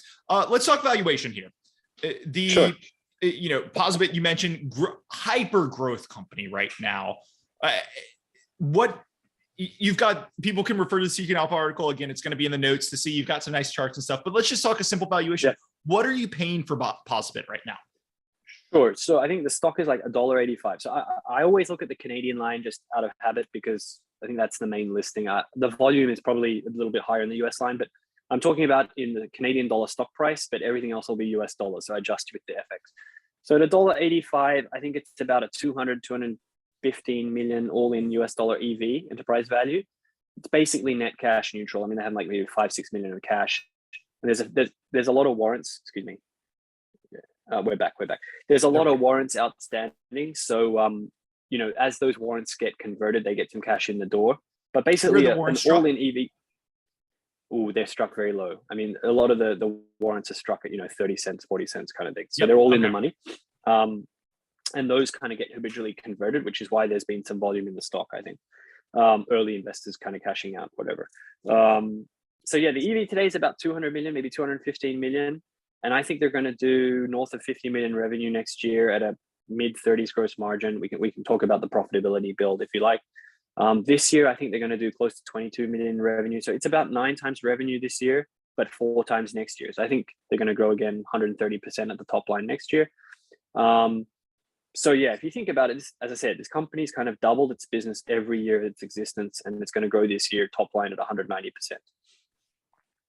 let's talk valuation here. Sure. You know, POSaBIT, you mentioned hyper growth company right now. What you've got, people can refer to the Seeking Alpha article. Again, it's going to be in the notes to see. You've got some nice charts and stuff. But let's just talk a simple valuation. Yeah. What are you paying for POSaBIT right now? Sure. So I think the stock is like $1.85. So I always look at the Canadian line just out of habit because I think that's the main listing. The volume is probably a little bit higher in the US line, but I'm talking about in the Canadian dollar stock price, but everything else will be US dollars. So I adjust with the FX. So at $1.85, I think it's about a 215 million all in US dollar EV, enterprise value. It's basically net cash neutral. I mean, they have like maybe 5-6 million of cash. And there's a lot of warrants. Excuse me. We're back. There's a lot of warrants outstanding. So, you know, as those warrants get converted, they get some cash in the door. But basically, an all-in EV. Oh, they're struck very low. I mean, a lot of the warrants are struck at 30 cents, 40 cents kind of thing. So they're all in the money. And those kind of get habitually converted, which is why there's been some volume in the stock, I think. Early investors kind of cashing out, whatever. So yeah, the EV today is about 200 million, maybe 215 million. And I think they're going to do north of 50 million revenue next year at a mid-30s gross margin. We can talk about the profitability build if you like. This year, I think they're going to do close to 22 million revenue. So it's about 9 times revenue this year, but 4 times next year. So I think they're going to grow again 130% at the top line next year. So yeah, if you think about it, as I said, this company's kind of doubled its business every year of its existence, and it's going to grow this year top line at 190%.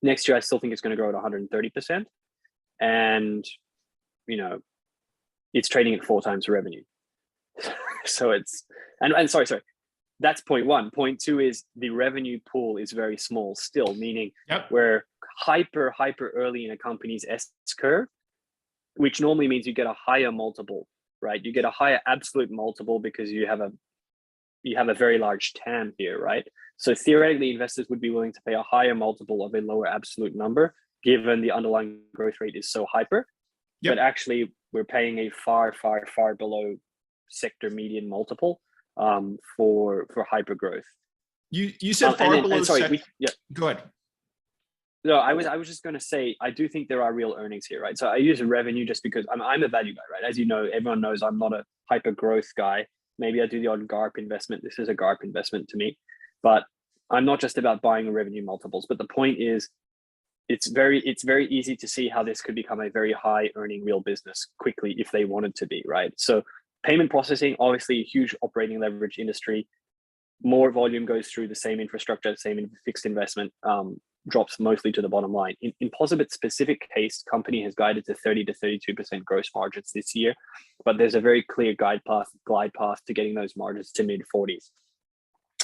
Next year, I still think it's going to grow at 130%. And, it's trading at 4 times revenue. So it's, and sorry, that's point one. Point two is the revenue pool is very small still, meaning we're hyper early in a company's S curve, which normally means you get a higher multiple, right? You get a higher absolute multiple because you have a very large TAM here, right? So theoretically, investors would be willing to pay a higher multiple of a lower absolute number, given the underlying growth rate is so hyper. But actually, we're paying a far below sector median multiple for hyper growth. You said far below. Sorry, go ahead. No, I was just going to say, I do think there are real earnings here, right? So I use revenue just because I'm a value guy, right? As you know, everyone knows I'm not a hyper growth guy. Maybe I do the odd GARP investment. This is a GARP investment to me, but I'm not just about buying revenue multiples. But the point is, it's very easy to see how this could become a very high earning real business quickly if they wanted to be, right? So payment processing, obviously a huge operating leverage industry. More volume goes through the same infrastructure, same fixed investment, drops mostly to the bottom line. In POSaBIT's specific case, company has guided to 30 to 32% gross margins this year, but there's a very clear glide path to getting those margins to mid 40s.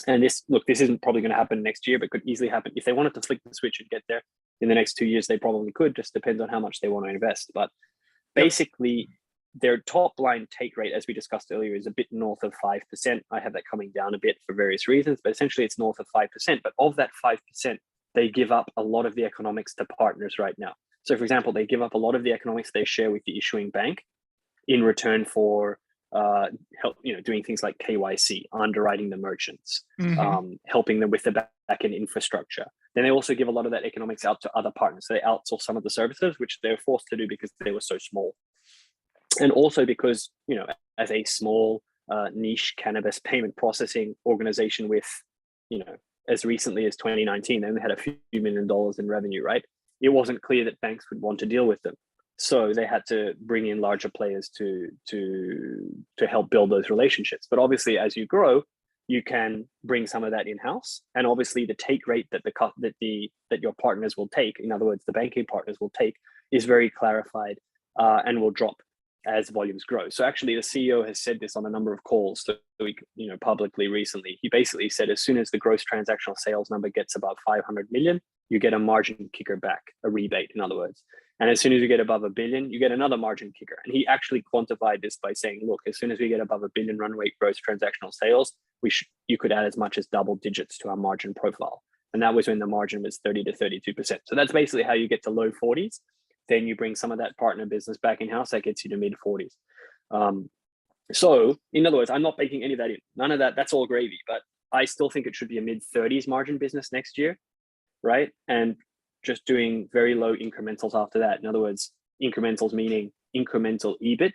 And this isn't probably going to happen next year, but could easily happen. If they wanted to flick the switch and get there in the next 2 years, they probably could, just depends on how much they want to invest. But basically, their top line take rate, as we discussed earlier, is a bit north of 5%. I have that coming down a bit for various reasons, but essentially it's north of 5%. But of that 5%, they give up a lot of the economics to partners right now. So for example, they give up a lot of the economics they share with the issuing bank in return for help, doing things like KYC, underwriting the merchants, helping them with the back-end infrastructure. Then they also give a lot of that economics out to other partners. So they outsource some of the services, which they're forced to do because they were so small. And also because, as a small niche cannabis payment processing organization with, as recently as 2019, they only had a few $1 million in revenue, right? It wasn't clear that banks would want to deal with them. So they had to bring in larger players to help build those relationships. But obviously, as you grow, you can bring some of that in-house. And obviously the take rate that your partners will take, in other words, the banking partners will take, is very clarified and will drop as volumes grow. So actually the CEO has said this on a number of calls publicly recently. He basically said, as soon as the gross transactional sales number gets above 500 million, you get a margin kicker back, a rebate, in other words. And as soon as you get above $1 billion, you get another margin kicker. And he actually quantified this by saying, look, as soon as we get above $1 billion run rate gross transactional sales, you could add as much as double digits to our margin profile. And that was when the margin was 30 to 32%. So that's basically how you get to low 40s. Then you bring some of that partner business back in-house, that gets you to mid 40s. So in other words, I'm not baking any of that in. None of that, that's all gravy, but I still think it should be a mid 30s margin business next year, right? And just doing very low incrementals after that. In other words, incrementals meaning incremental EBIT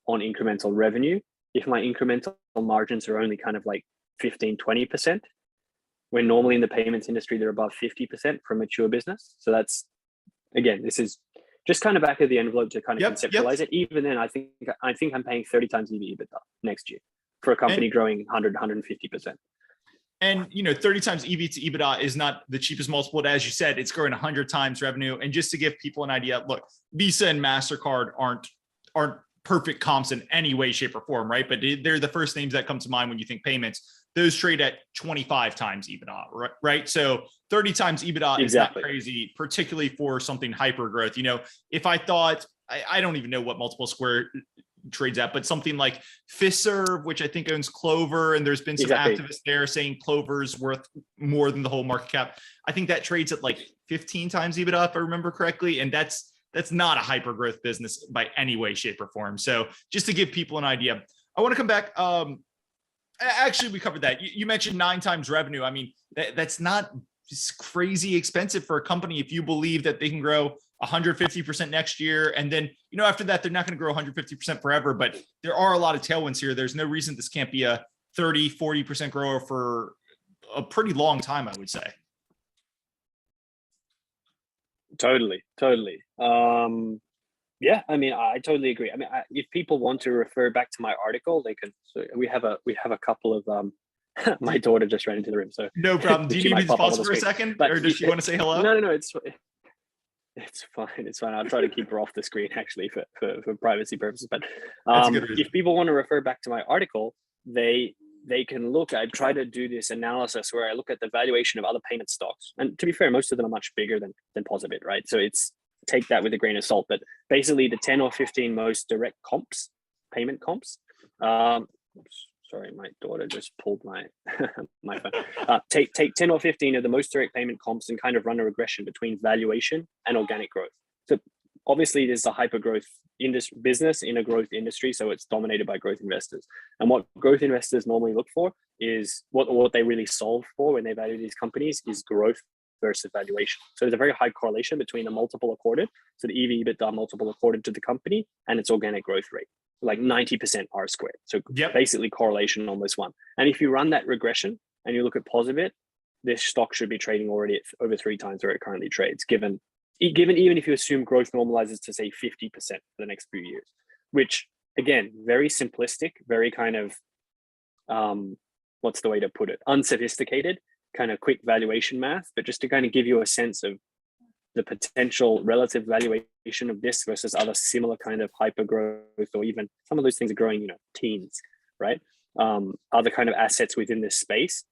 on incremental revenue. If my incremental margins are only kind of like 15, 20%, when normally in the payments industry, they're above 50% for a mature business. So that's, again, this is just kind of back of the envelope to kind of conceptualize it. Even then, I think I'm paying 30 times EBITDA next year for a company growing 100, 150%. And 30 times EV to EBITDA is not the cheapest multiple. As you said, it's growing 100 times revenue. And just to give people an idea, look, Visa and MasterCard aren't perfect comps in any way, shape, or form, right? But they're the first names that come to mind when you think payments. Those trade at 25 times EBITDA, right? So 30 times EBITDA is not crazy, particularly for something hyper growth. If I thought, I don't even know what multiple Square trades at, but something like Fiserv, which I think owns Clover, and there's been some activists there saying Clover's worth more than the whole market cap. I think that trades at like 15 times EBITDA, if I remember correctly. And that's not a hyper growth business by any way, shape, or form. So just to give people an idea, I want to come back. Actually, we covered that. You mentioned 9 times revenue. I mean, that's not crazy expensive for a company if you believe that they can grow 150% next year. And then, after that, they're not going to grow 150% forever, but there are a lot of tailwinds here. There's no reason this can't be a 30, 40% grower for a pretty long time, I would say. Totally. Yeah, I mean, I totally agree. I mean, if people want to refer back to my article, they can. So we have a couple of my daughter just ran into the room, so no problem. Do you need me to pause for a second, or does she want to say hello? No, it's fine. It's fine. I'll try to keep her off the screen actually for privacy purposes. But if people want to refer back to my article, they can look. I try to do this analysis where I look at the valuation of other payment stocks, and to be fair, most of them are much bigger than POSaBIT, right? So take that with a grain of salt, but basically the 10 or 15 most direct comps, payment comps. Sorry, my daughter just pulled my my phone. Take 10 or 15 of the most direct payment comps and kind of run a regression between valuation and organic growth. So obviously there's a hyper growth business in a growth industry, so it's dominated by growth investors. And what growth investors normally look for is what they really solve for when they value these companies is growth versus valuation. So there's a very high correlation between the multiple accorded, so the EV/EBITDA multiple accorded to the company, and its organic growth rate, like 90% R squared. So basically correlation almost one. And if you run that regression and you look at POSaBIT, this stock should be trading already at over 3 times where it currently trades, given even if you assume growth normalizes to say 50% for the next few years, which again, very simplistic, very kind of, what's the way to put it? Unsophisticated, kind of quick valuation math, but just to kind of give you a sense of the potential relative valuation of this versus other similar kind of hyper growth, or even some of those things are growing, teens, right? Other kind of assets within this space.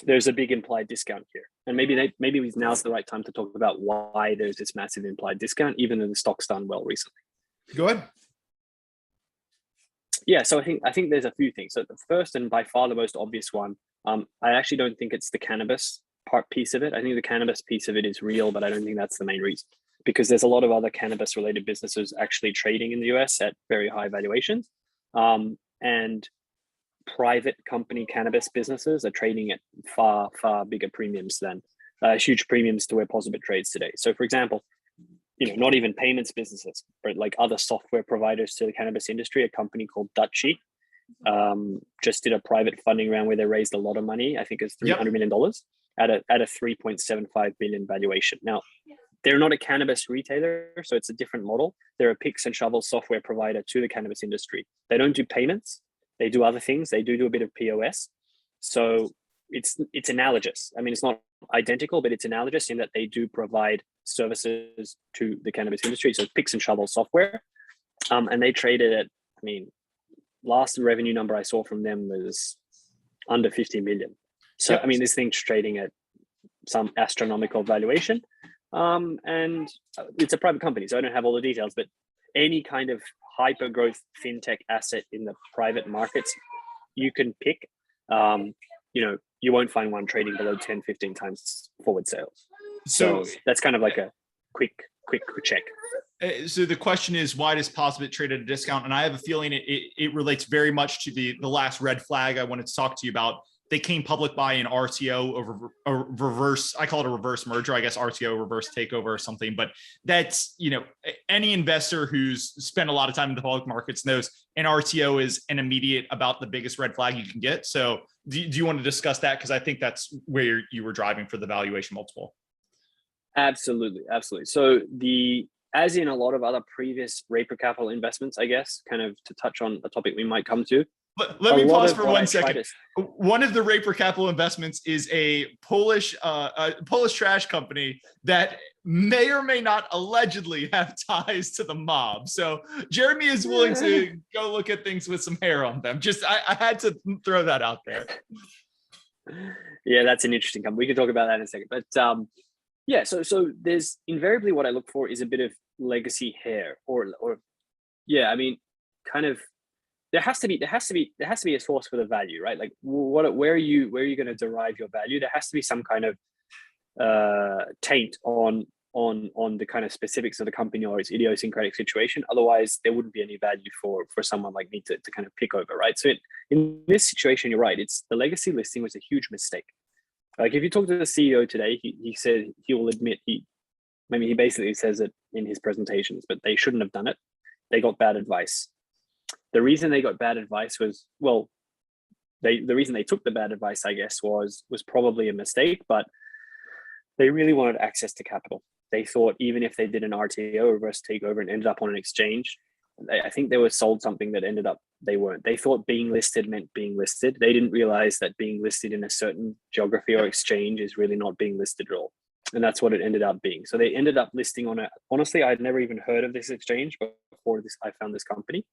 There's a big implied discount here. And maybe now's the right time to talk about why there's this massive implied discount, even though the stock's done well recently. Go ahead. Yeah, so I think there's a few things. So the first and by far the most obvious one, I actually don't think it's the cannabis piece of it. I think the cannabis piece of it is real, but I don't think that's the main reason, because there's a lot of other cannabis related businesses actually trading in the US at very high valuations. And private company cannabis businesses are trading at far, far bigger premiums than huge premiums to where POSaBIT trades today. So for example, not even payments businesses, but like other software providers to the cannabis industry, a company called Dutchy just did a private funding round where they raised a lot of money. I think it's $300 million at a 3.75 billion valuation. Now, they're not a cannabis retailer, so it's a different model. They're a picks and shovels software provider to the cannabis industry. They don't do payments. They do other things. They do a bit of POS. So it's analogous. I mean, it's not identical, but it's analogous in that they do provide services to the cannabis industry. So picks and shovels software. And they traded at, last revenue number I saw from them was under 50 million. So, this thing's trading at some astronomical valuation. And it's a private company, so I don't have all the details, but any kind of hyper growth fintech asset in the private markets you can pick, you won't find one trading below 10, 15 times forward sales. So that's kind of like a quick check. So the question is, why does POSaBIT trade at a discount? And I have a feeling it relates very much to the last red flag I wanted to talk to you about. They came public by an RTO over a reverse, I call it a reverse merger, I guess RTO, reverse takeover or something. But that's, any investor who's spent a lot of time in the public markets knows an RTO is an immediate about the biggest red flag you can get. So do you want to discuss that? Because I think that's where you were driving for the valuation multiple. Absolutely. So as in a lot of other previous Raper Capital investments, I guess, kind of to touch on a topic we might come to. Let me pause for 1 second. One of the Raper Capital investments is a Polish trash company that may or may not allegedly have ties to the mob. So Jeremy is willing to go look at things with some hair on them. Just I had to throw that out there. Yeah, that's an interesting company. We can talk about that in a second. But so there's invariably what I look for is a bit of legacy hair, or kind of. There has to be a source for the value, right? Like where are you going to derive your value? There has to be some kind of taint on the kind of specifics of the company or its idiosyncratic situation. Otherwise, there wouldn't be any value for someone like me to kind of pick over, right? So in this situation, you're right. It's the legacy listing was a huge mistake. Like if you talk to the CEO today, he said he will admit he basically says it in his presentations, but they shouldn't have done it. They got bad advice. The reason they got bad advice was, the reason they took the bad advice, I guess, was probably a mistake, but they really wanted access to capital. They thought even if they did an RTO, reverse takeover, and ended up on an exchange, I think they were sold something that ended up they weren't. They thought being listed meant being listed. They didn't realize that being listed in a certain geography or exchange is really not being listed at all. And that's what it ended up being. So they ended up listing on honestly, I had never even heard of this exchange before I found this company.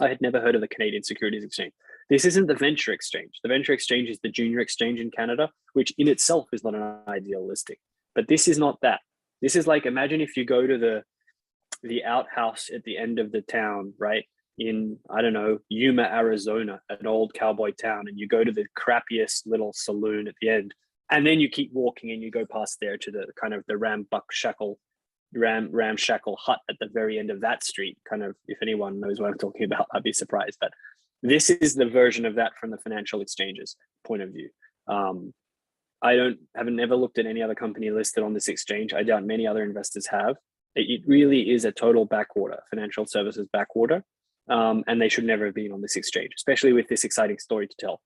I had never heard of the Canadian Securities Exchange. This isn't the venture exchange. The venture exchange is the junior exchange in Canada, which in itself is not an ideal listing. But this is not that. This is like, imagine if you go to the outhouse at the end of the town, right? In, I don't know, Yuma, Arizona, an old cowboy town, and you go to the crappiest little saloon at the end. And then you keep walking and you go past there to the kind of the ramshackle hut at the very end of that street. Kind of, if anyone knows what I'm talking about, I'd be surprised. But this is the version of that from the financial exchanges point of view. haven't never looked at any other company listed on this exchange. I doubt many other investors have. It really is a total backwater, financial services backwater. And they should never have been on this exchange, especially with this exciting story to tell.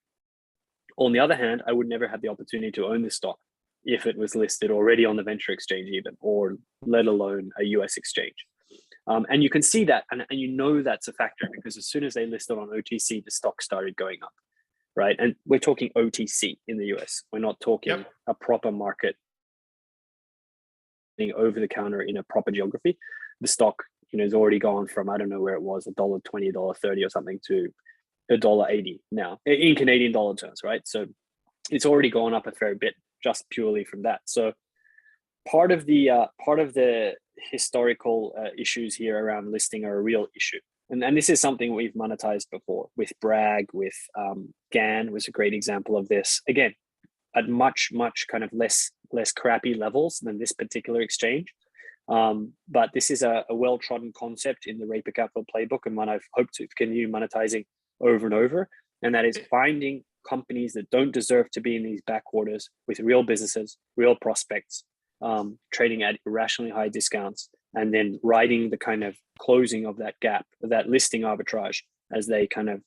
On the other hand, I would never have the opportunity to own this stock if it was listed already on the venture exchange even, or let alone a US exchange. And you can see that, and you know that's a factor, because as soon as they listed on OTC, the stock started going up, right? And we're talking OTC in the US. We're not talking a proper market over the counter in a proper geography. The stock, has already gone from, I don't know where it was, $1.20, $1.30 or something, to $1.80 now in Canadian dollar terms, right? So it's already gone up a fair bit just purely from that. So part of the historical issues here around listing are a real issue. And this is something we've monetized before with Bragg, with GAN was a great example of this. Again, at much kind of less crappy levels than this particular exchange. But this is a well-trodden concept in the Raper Capital playbook, and one I've hoped to continue monetizing over and over. And that is finding companies that don't deserve to be in these backwaters with real businesses, real prospects, trading at irrationally high discounts, and then riding the kind of closing of that gap, that listing arbitrage, as they kind of,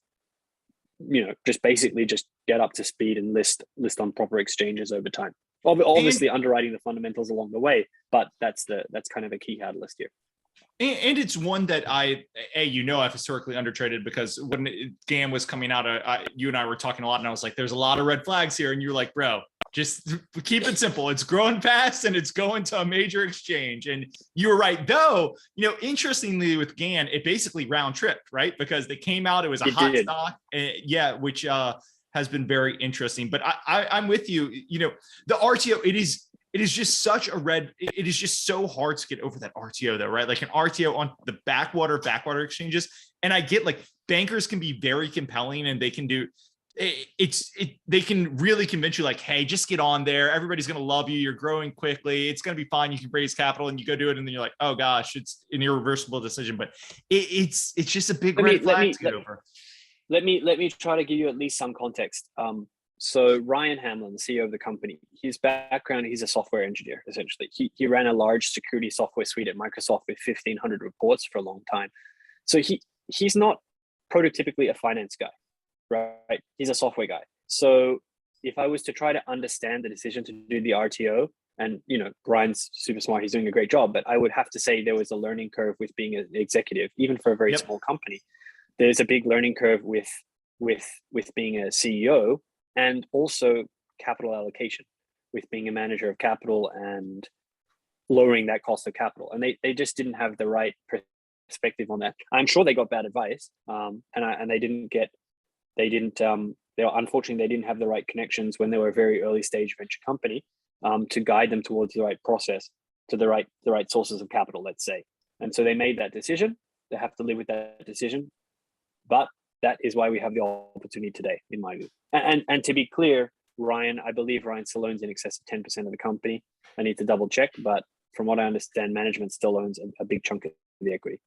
just basically just get up to speed and list on proper exchanges over time. Obviously underwriting the fundamentals along the way, but that's kind of a key catalyst here. And it's one that I've historically undertraded, because when GAN was coming out, you and I were talking a lot, and I was like, there's a lot of red flags here. And you're like, bro, just keep it simple. It's growing fast and it's going to a major exchange. And you were right, though, interestingly with GAN, it basically round tripped, right? Because they came out, it was a hot stock. Which has been very interesting. But I'm with you, the RTO, it is just such it is just so hard to get over that RTO though, right? Like an RTO on the backwater exchanges. And I get, like, bankers can be very compelling, and they can do they can really convince you, like, hey, just get on there. Everybody's going to love you. You're growing quickly. It's going to be fine. You can raise capital, and you go do it. And then you're like, oh gosh, it's an irreversible decision. But it's just a big red flag to get over. Let me try to give you at least some context. So Ryan Hamlin, the CEO of the company, his background, he's a software engineer, essentially. He ran a large security software suite at Microsoft with 1,500 reports for a long time. So he's not prototypically a finance guy, right? He's a software guy. So if I was to try to understand the decision to do the RTO, and Brian's super smart, he's doing a great job, but I would have to say there was a learning curve with being an executive, even for a very small company. There's a big learning curve with being a CEO, and also capital allocation, with being a manager of capital and lowering that cost of capital. And they just didn't have the right perspective on that. I'm sure they got bad advice, and unfortunately they didn't have the right connections when they were a very early stage venture company to guide them towards the right process, to the right sources of capital, let's say. And so they made that decision. They have to live with that decision. But that is why we have the opportunity today, in my view. And to be clear, I believe Ryan still owns in excess of 10% of the company. I need to double check, but from what I understand, management still owns a big chunk of the equity.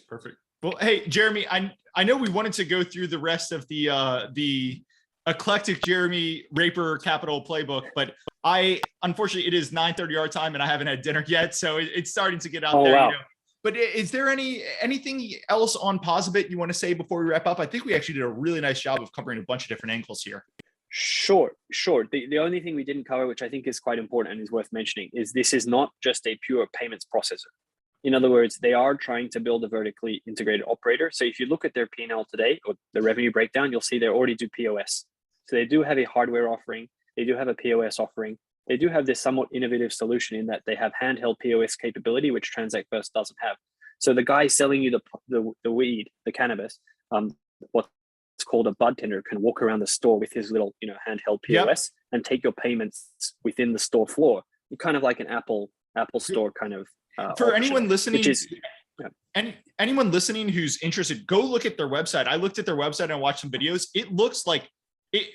Perfect. Well, hey, Jeremy, I know we wanted to go through the rest of the eclectic Jeremy Raper Capital playbook, but unfortunately it is 9:30 our time and I haven't had dinner yet, so it's starting to get out there. Wow. But is there anything else on POSaBIT you want to say before we wrap up? I think we actually did a really nice job of covering a bunch of different angles here. Sure. The only thing we didn't cover, which I think is quite important and is worth mentioning, is this is not just a pure payments processor. In other words, they are trying to build a vertically integrated operator. So if you look at their P&L today, or the revenue breakdown, you'll see they already do POS. So they do have a hardware offering. They do have a POS offering. They do have this somewhat innovative solution in that they have handheld POS capability, which Transact First doesn't have. So the guy selling you the weed, the cannabis, what's called a bud tender, can walk around the store with his little handheld POS and take your payments within the store floor. Kind of like an Apple Store kind of. For anyone listening, anyone listening who's interested, go look at their website. I looked at their website and I watched some videos. It looks like it.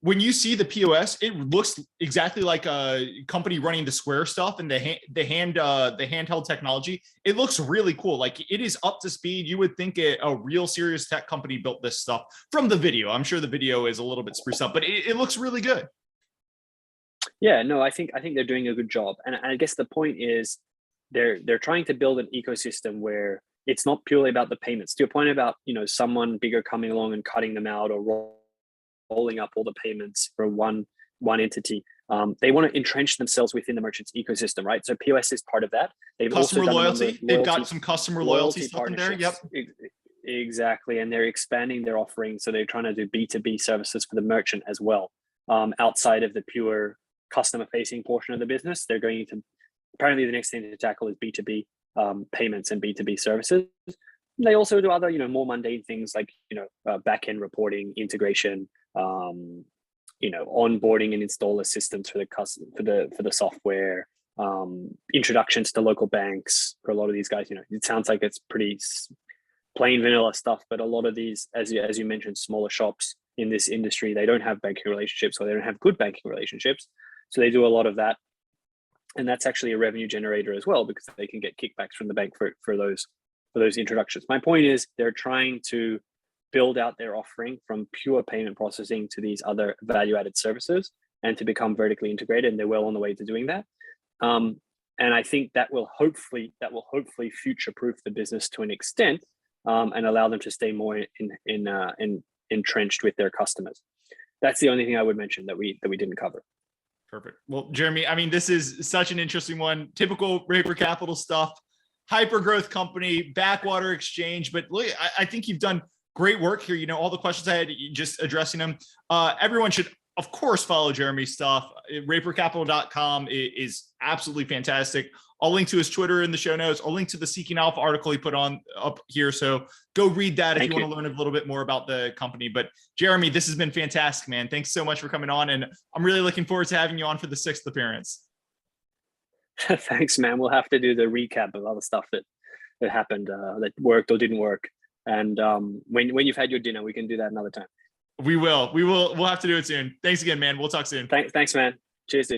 When you see the POS, it looks exactly like a company running the Square stuff and the handheld technology. It looks really cool. Like, it is up to speed. You would think a real serious tech company built this stuff from the video. I'm sure the video is a little bit spruced up, but it looks really good. Yeah, no, I think they're doing a good job, and I guess the point is they're trying to build an ecosystem where it's not purely about the payments. To your point about someone bigger coming along and cutting them out or rolling up all the payments for one entity. They want to entrench themselves within the merchant's ecosystem, right? So POS is part of that. They've Customer also done loyalty. They've got some customer loyalty stuff in there. Yep. Exactly. And they're expanding their offering. So they're trying to do B2B services for the merchant as well. Outside of the pure customer facing portion of the business, they're going to, apparently the next thing to tackle is B2B payments and B2B services. They also do other, more mundane things like, back-end reporting, integration, onboarding and installer systems for the software, introductions to local banks for a lot of these guys. It sounds like it's pretty plain vanilla stuff, but a lot of these, as you mentioned, smaller shops in this industry, they don't have banking relationships, or they don't have good banking relationships. So they do a lot of that. And that's actually a revenue generator as well, because they can get kickbacks from the bank for those introductions. My point is they're trying to build out their offering from pure payment processing to these other value-added services and to become vertically integrated. And they're well on the way to doing that. And I think that will hopefully future-proof the business to an extent, and allow them to stay more entrenched with their customers. That's the only thing I would mention that we didn't cover. Perfect. Well, Jeremy, I mean, this is such an interesting one. Typical Raper Capital stuff, hyper growth company, backwater exchange. But look, I think you've done great work here. All the questions I had, just addressing them. Everyone should, of course, follow Jeremy's stuff. Rapercapital.com is absolutely fantastic. I'll link to his Twitter in the show notes. I'll link to the Seeking Alpha article he put up here. So go read that if you want to learn a little bit more about the company. But Jeremy, this has been fantastic, man. Thanks so much for coming on. And I'm really looking forward to having you on for the 6th appearance. Thanks, man. We'll have to do the recap of all the stuff that happened, that worked or didn't work. And when you've had your dinner, we can do that another time. We'll have to do it soon. Thanks again, man. We'll talk soon. Thanks, man. Cheers, dude.